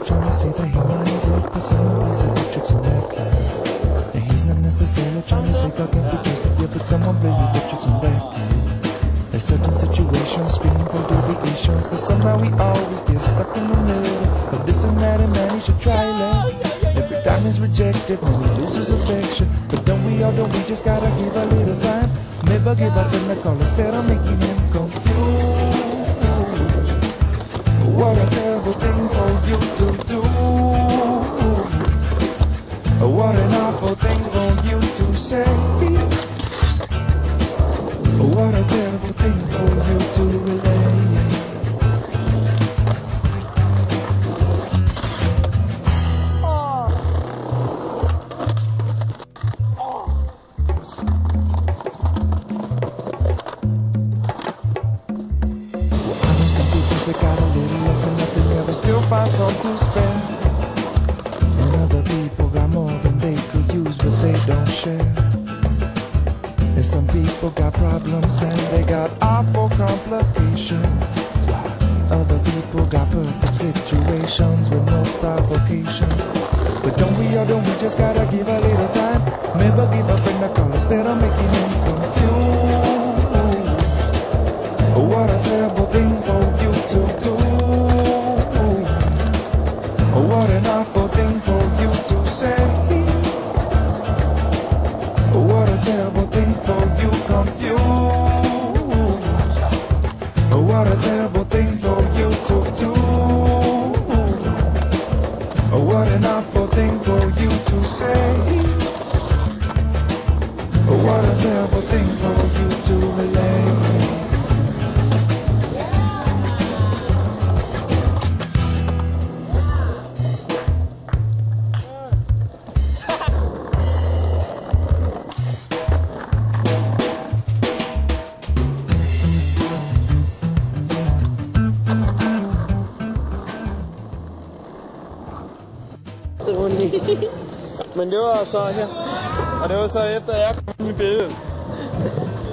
trying to say that he minds it, but someone plays it for tricks and that kid. And he's not necessarily trying to say God can't be trusted, yeah, but someone plays it for tricks and that kid. There's certain situations scream for deviations, but somehow we always get stuck in the middle of this and that, and man, he should try less. Every time he's rejected, man, he loses affection. But don't we just gotta give a little time. Maybe give a friend a call instead of making him confused. What a terrible thing for you to do. What an awful thing for you to say. What a terrible thing for you to relay. I got a little less and nothing there, but still find some to spare. And other people got more than they could use, but they don't share. And some people got problems, man, they got awful complications. Other people got perfect situations with no provocation. But don't we just gotta give a little time. Maybe give a friend a call instead of making him confused. What a terrible thing for you to do. What an awful thing for you to say. What a terrible thing for you confused. What a terrible thing for you to do. What an awful thing for you to say. What a terrible thing for you to relay. Men det var så her, og det var så efter jeg kom i billedet.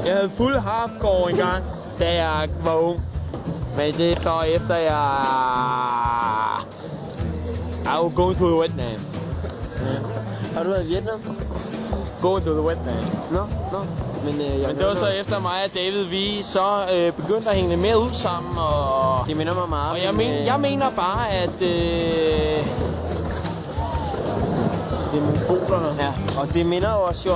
Jeg havde fuld hardcore engang, da jeg var ung. Men det er så efter I was going to the wetland. Har du været i Vietnam? Going to the wetland. Nå. Men det var så efter mig og David, vi så begyndte at hænge lidt mere ud sammen. Og det minder mig meget. Og jeg mener bare, at det er mongoler. Ja, og det minder jo også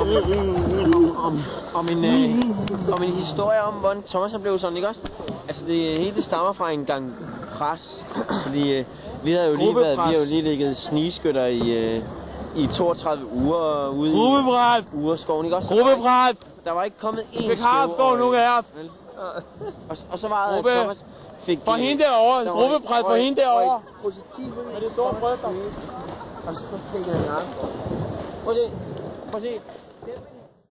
om en historie om, hvordan Thomas blev sådan, ikke også? Altså det hele stammer fra en gang pres, fordi vi har jo lige ligget snigskytter i 32 uger ude i Urskoven, ikke også? Gruppebræt! Der var ikke kommet én skov. Fik hardcore nu her. Og så var det Thomas fik for hende derovre, gruppebræt for hende derovre. Positivt med det store bryster. Og så fik jeg en arm. Prøv at se.